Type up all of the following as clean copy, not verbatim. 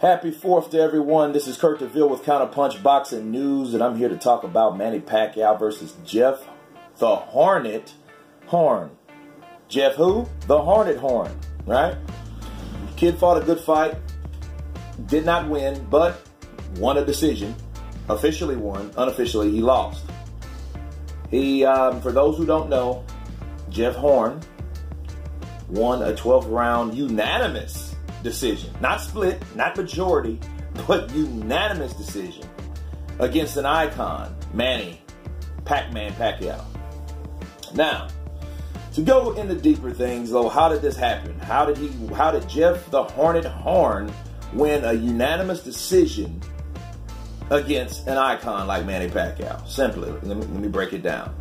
Happy 4th to everyone. This is Kurt DeVille with Counterpunch Boxing News, and I'm here to talk about Manny Pacquiao versus Jeff the Hornet Horn. Jeff who? The Hornet Horn, right? Kid fought a good fight, did not win, but won a decision. Officially won, unofficially he lost. He, for those who don't know, Jeff Horn won a 12-round unanimous decision. Not split, not majority, but unanimous decision against an icon, Manny Pacquiao. Now, to go into deeper things, though, how did this happen? How did Jeff the Hornet Horn win a unanimous decision against an icon like Manny Pacquiao? Simply, let me break it down.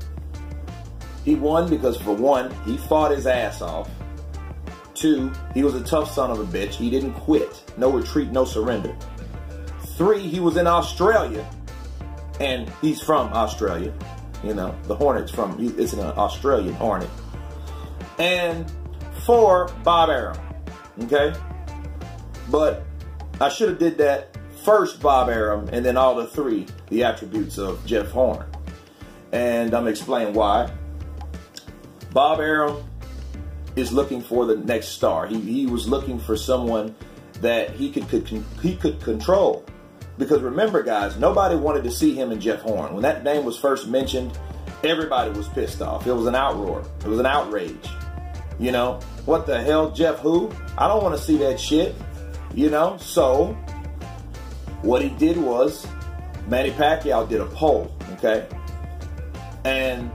He won because, for one, he fought his ass off. 2, he was a tough son of a bitch. He didn't quit. No retreat, no surrender. 3, he was in Australia, and he's from Australia. You know, the Hornet's it's an Australian Hornet. And 4, Bob Arum. Okay? But I should have did that first, Bob Arum, and then all the 3, the attributes of Jeff Horn. And I'm going to explain why. Bob Arum is looking for the next star. He was looking for someone that he could control. Because remember, guys, nobody wanted to see him and Jeff Horn. When that name was first mentioned, everybody was pissed off. It was an outroar. It was an outrage. You know, what the hell, Jeff who? I don't want to see that shit. You know, so what he did was Manny Pacquiao did a poll, okay? And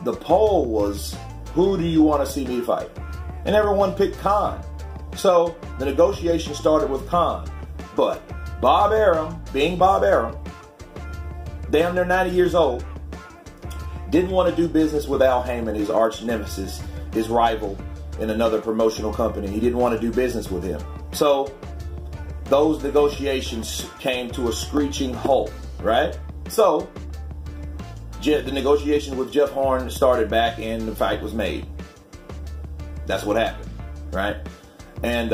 the poll was, who do you want to see me fight? And everyone picked Khan. So the negotiation started with Khan. But Bob Arum, being Bob Arum, damn near 90 years old, didn't want to do business with Al Heyman, his arch nemesis, his rival in another promotional company. He didn't want to do business with him. So those negotiations came to a screeching halt, right? So the negotiation with Jeff Horn started back and the fight was made. That's what happened, right? And,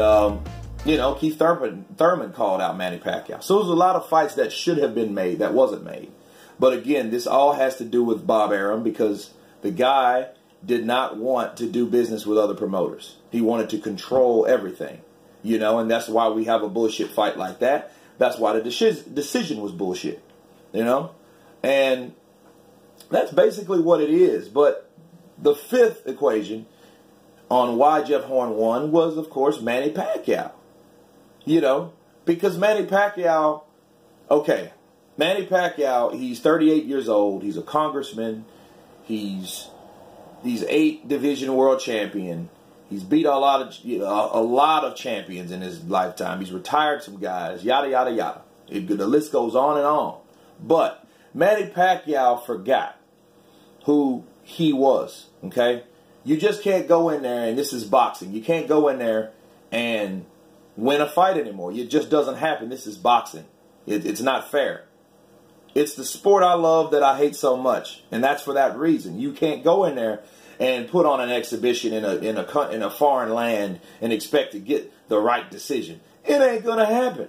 you know, Keith Thurman called out Manny Pacquiao. So there's a lot of fights that should have been made that wasn't made. But again, this all has to do with Bob Arum because the guy did not want to do business with other promoters. He wanted to control everything, you know, and that's why we have a bullshit fight like that. That's why the decision was bullshit, you know? And that's basically what it is. But the 5th equation on why Jeff Horn won was, of course, Manny Pacquiao. You know, because Manny Pacquiao, okay, Manny Pacquiao, he's 38 years old. He's a congressman. He's 8 division world champion. He's beat a lot of champions in his lifetime. He's retired some guys, yada, yada, yada. The list goes on and on. But Manny Pacquiao forgot who he was, okay? You just can't go in there, and this is boxing. You can't go in there and win a fight anymore. It just doesn't happen. This is boxing. It's not fair. It's the sport I love that I hate so much, and that's for that reason. You can't go in there and put on an exhibition in a foreign land and expect to get the right decision. It ain't gonna happen.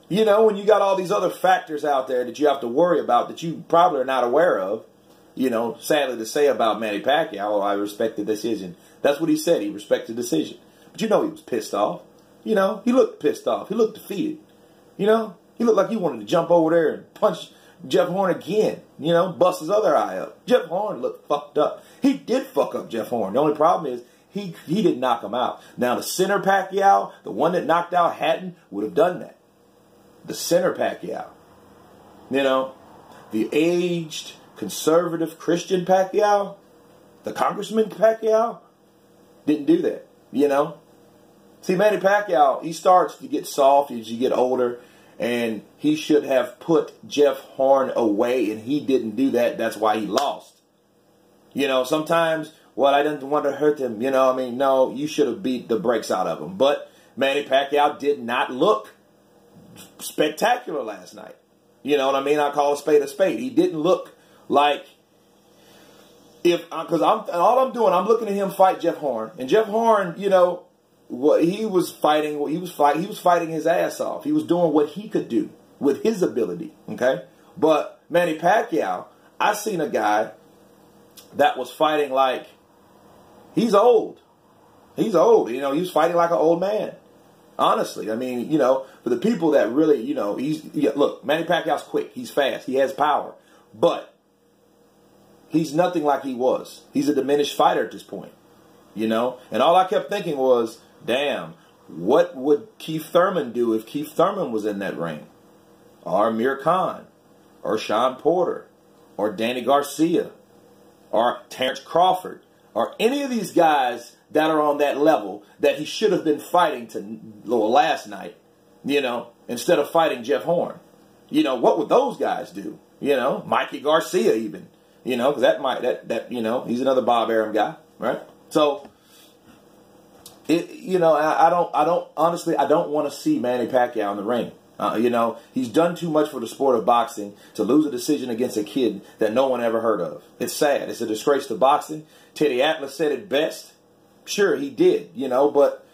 You know, when you got all these other factors out there that you have to worry about that you probably are not aware of, you know, sadly to say about Manny Pacquiao, I respect the decision. That's what he said. He respected the decision. But you know he was pissed off. You know, he looked pissed off. He looked defeated. You know, he looked like he wanted to jump over there and punch Jeff Horn again. You know, bust his other eye up. Jeff Horn looked fucked up. He did fuck up Jeff Horn. The only problem is he didn't knock him out. Now, the center Pacquiao, the one that knocked out Hatton, would have done that. The center Pacquiao. You know, the aged, conservative Christian Pacquiao, the Congressman Pacquiao, didn't do that, you know. See, Manny Pacquiao, he starts to get soft as you get older, and he should have put Jeff Horn away, and he didn't do that. That's why he lost. You know, sometimes, well, I didn't want to hurt him, you know, I mean, no, you should have beat the brakes out of him. But Manny Pacquiao did not look spectacular last night. You know what I mean? I call a spade a spade. He didn't look like, because all I'm doing, I'm looking at him fight Jeff Horn. And Jeff Horn, you know, what he was fighting, he was fighting his ass off. He was doing what he could do with his ability. Okay, but Manny Pacquiao, I seen a guy that was fighting like he's old. He's old. You know, he was fighting like an old man. Honestly, I mean, you know, for the people that really, you know, look, Manny Pacquiao's quick. He's fast. He has power. But he's nothing like he was. He's a diminished fighter at this point, you know? And all I kept thinking was, damn, what would Keith Thurman do if Keith Thurman was in that ring? Or Amir Khan, or Sean Porter, or Danny Garcia, or Terrence Crawford, or any of these guys that are on that level that he should have been fighting last night, you know, instead of fighting Jeff Horn. You know, what would those guys do? You know, Mikey Garcia even, you know, because you know, he's another Bob Arum guy, right? So, you know, honestly, I don't want to see Manny Pacquiao in the ring. You know, he's done too much for the sport of boxing to lose a decision against a kid that no one ever heard of. It's sad. It's a disgrace to boxing. Teddy Atlas said it best. Sure, he did, you know, but,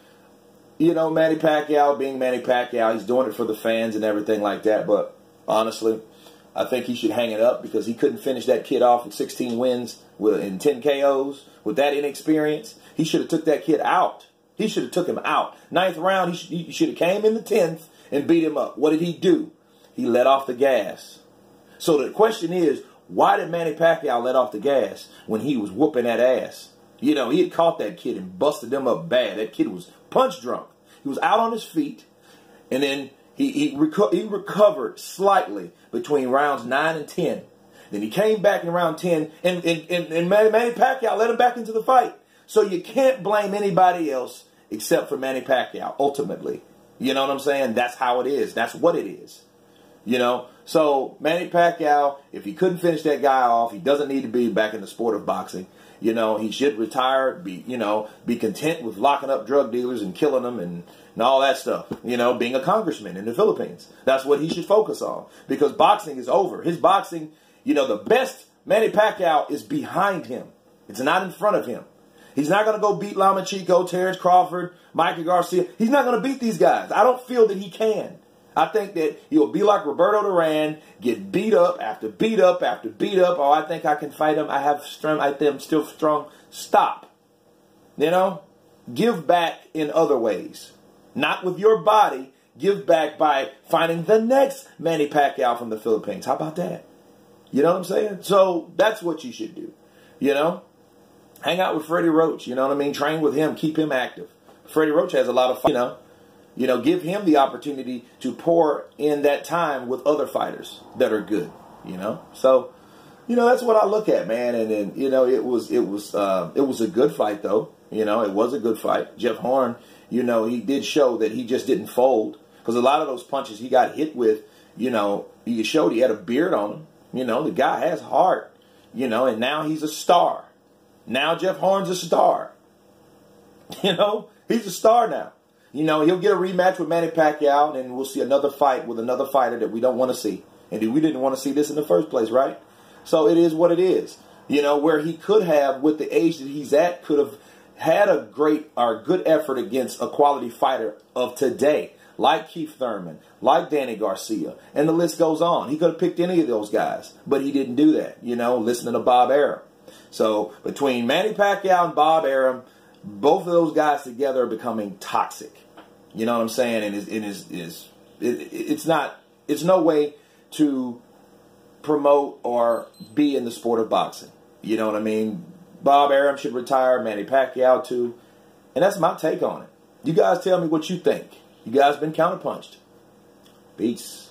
you know, Manny Pacquiao being Manny Pacquiao, he's doing it for the fans and everything like that. But honestly, I think he should hang it up because he couldn't finish that kid off with 16 wins and 10 KOs with that inexperience. He should have took that kid out. He should have took him out. 9th round, he should have came in the 10th and beat him up. What did he do? He let off the gas. So the question is, why did Manny Pacquiao let off the gas when he was whooping that ass? You know, he had caught that kid and busted him up bad. That kid was punch drunk. He was out on his feet, and then he recovered slightly between rounds 9 and 10. Then he came back in round 10, and Manny Pacquiao let him back into the fight. So you can't blame anybody else except for Manny Pacquiao, ultimately. You know what I'm saying? That's how it is. That's what it is. You know? So Manny Pacquiao, if he couldn't finish that guy off, he doesn't need to be back in the sport of boxing. You know, he should retire, be content with locking up drug dealers and killing them and all that stuff. You know, being a congressman in the Philippines. That's what he should focus on. Because boxing is over. His boxing, you know, the best Manny Pacquiao is behind him. It's not in front of him. He's not going to go beat Lama Chico, Terrence Crawford, Mikey Garcia. He's not going to beat these guys. I don't feel that he can. I think that he'll be like Roberto Duran, get beat up after beat up after beat up. Oh, I think I can fight him. I have strength. I think I'm still strong. Stop. You know? Give back in other ways. Not with your body. Give back by finding the next Manny Pacquiao from the Philippines. How about that? You know what I'm saying? So that's what you should do. You know? Hang out with Freddie Roach. You know what I mean? Train with him. Keep him active. Freddie Roach has a lot of fun, you know, give him the opportunity to pour in that time with other fighters that are good, you know. So, you know, that's what I look at, man. And then, you know, it was a good fight, though. You know, it was a good fight. Jeff Horn, you know, he did show that he just didn't fold because a lot of those punches he got hit with, you know, he showed he had a beard on him. You know, the guy has heart, you know, and now he's a star. Now Jeff Horn's a star. You know, he's a star now. You know, he'll get a rematch with Manny Pacquiao, and we'll see another fight with another fighter that we don't want to see. And we didn't want to see this in the first place, right? So it is what it is. You know, where he could have, with the age that he's at, could have had a great or good effort against a quality fighter of today, like Keith Thurman, like Danny Garcia, and the list goes on. He could have picked any of those guys, but he didn't do that, you know, listening to Bob Arum. So between Manny Pacquiao and Bob Arum, both of those guys together are becoming toxic. You know what I'm saying? And it's no way to promote or be in the sport of boxing. You know what I mean? Bob Arum should retire, Manny Pacquiao too. And that's my take on it. You guys tell me what you think. You guys been counterpunched. Peace.